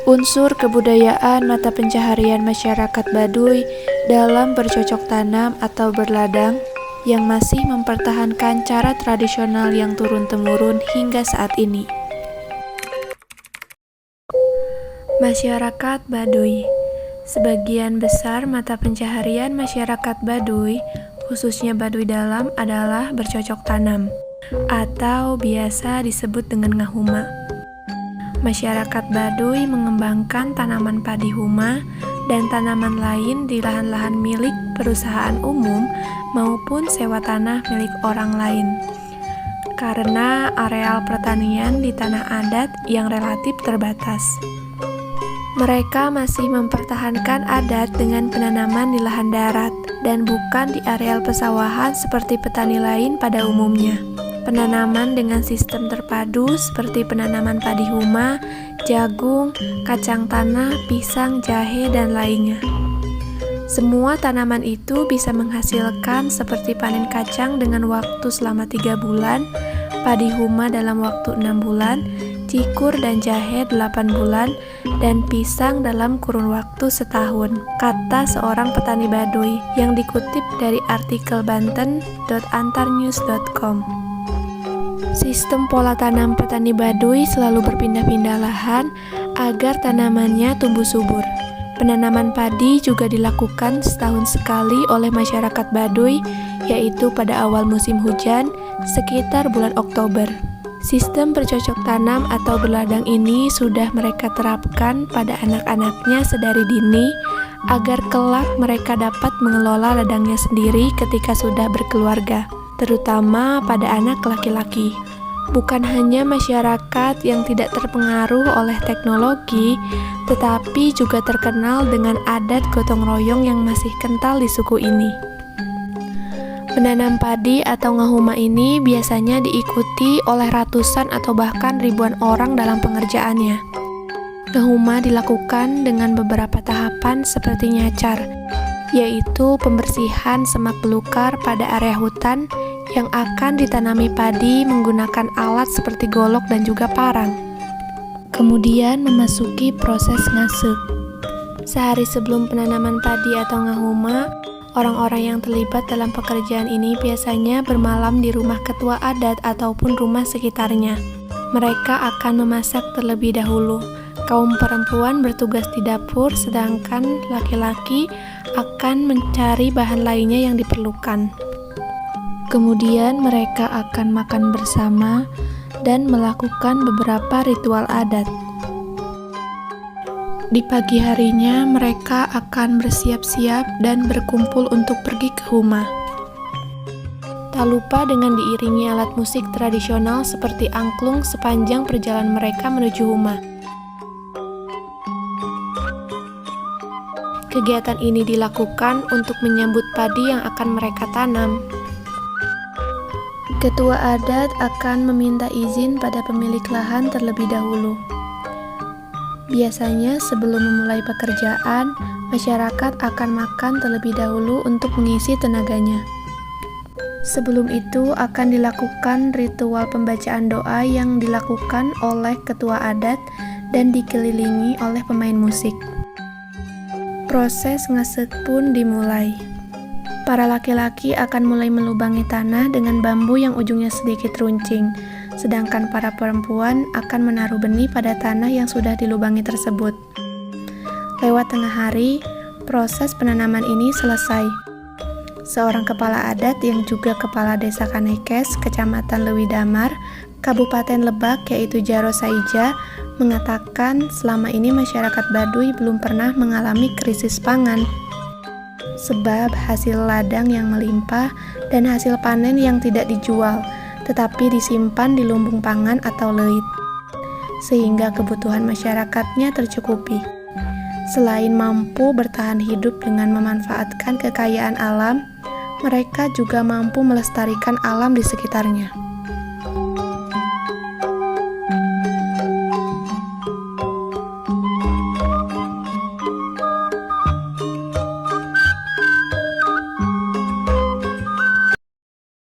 Unsur kebudayaan mata pencaharian masyarakat Baduy dalam bercocok tanam atau berladang yang masih mempertahankan cara tradisional yang turun-temurun hingga saat ini. Masyarakat Baduy. Sebagian besar mata pencaharian masyarakat Baduy, khususnya Baduy Dalam, adalah bercocok tanam atau biasa disebut dengan ngahuma. Masyarakat Baduy mengembangkan tanaman padi huma dan tanaman lain di lahan-lahan milik perusahaan umum maupun sewa tanah milik orang lain. Karena areal pertanian di tanah adat yang relatif terbatas, mereka masih mempertahankan adat dengan penanaman di lahan darat dan bukan di areal pesawahan seperti petani lain pada umumnya. Penanaman dengan sistem terpadu seperti penanaman padi huma, jagung, kacang tanah, pisang, jahe, dan lainnya. Semua tanaman itu bisa menghasilkan seperti panen kacang dengan waktu selama 3 bulan, padi huma dalam waktu 6 bulan, cikur dan jahe 8 bulan, dan pisang dalam kurun waktu setahun, kata seorang petani Baduy yang dikutip dari artikel banten.antarnews.com. Sistem pola tanam petani Baduy selalu berpindah-pindah lahan agar tanamannya tumbuh subur. Penanaman padi juga dilakukan setahun sekali oleh masyarakat Baduy, yaitu pada awal musim hujan, sekitar bulan Oktober. Sistem bercocok tanam atau berladang ini sudah mereka terapkan pada anak-anaknya sedari dini, agar kelak mereka dapat mengelola ladangnya sendiri ketika sudah berkeluarga, terutama pada anak laki-laki. Bukan hanya masyarakat yang tidak terpengaruh oleh teknologi, tetapi juga terkenal dengan adat gotong royong yang masih kental di suku ini. Menanam padi atau ngahuma ini biasanya diikuti oleh ratusan atau bahkan ribuan orang dalam pengerjaannya. Ngahuma dilakukan dengan beberapa tahapan seperti nyacar, yaitu pembersihan semak belukar pada area hutan yang akan ditanami padi menggunakan alat seperti golok dan juga parang. Kemudian memasuki proses ngasek. Sehari sebelum penanaman padi atau ngahuma, orang-orang yang terlibat dalam pekerjaan ini biasanya bermalam di rumah ketua adat ataupun rumah sekitarnya. Mereka akan memasak terlebih dahulu. Kaum perempuan bertugas di dapur, sedangkan laki-laki akan mencari bahan lainnya yang diperlukan. Kemudian mereka akan makan bersama dan melakukan beberapa ritual adat. Di pagi harinya mereka akan bersiap-siap dan berkumpul untuk pergi ke huma. Tak lupa dengan diiringi alat musik tradisional seperti angklung sepanjang perjalanan mereka menuju huma. Kegiatan ini dilakukan untuk menyambut padi yang akan mereka tanam. Ketua adat akan meminta izin pada pemilik lahan terlebih dahulu. Biasanya sebelum memulai pekerjaan, masyarakat akan makan terlebih dahulu untuk mengisi tenaganya. Sebelum itu akan dilakukan ritual pembacaan doa yang dilakukan oleh ketua adat dan dikelilingi oleh pemain musik. Proses ngasek pun dimulai. Para laki-laki akan mulai melubangi tanah dengan bambu yang ujungnya sedikit runcing, sedangkan para perempuan akan menaruh benih pada tanah yang sudah dilubangi tersebut. Lewat tengah hari, proses penanaman ini selesai. Seorang kepala adat yang juga kepala desa Kanekes, Kecamatan Lewidamar, Kabupaten Lebak, yaitu Jaro Saija, mengatakan selama ini masyarakat Baduy belum pernah mengalami krisis pangan. Sebab hasil ladang yang melimpah dan hasil panen yang tidak dijual, tetapi disimpan di lumbung pangan atau leit, sehingga kebutuhan masyarakatnya tercukupi. Selain mampu bertahan hidup dengan memanfaatkan kekayaan alam, mereka juga mampu melestarikan alam di sekitarnya.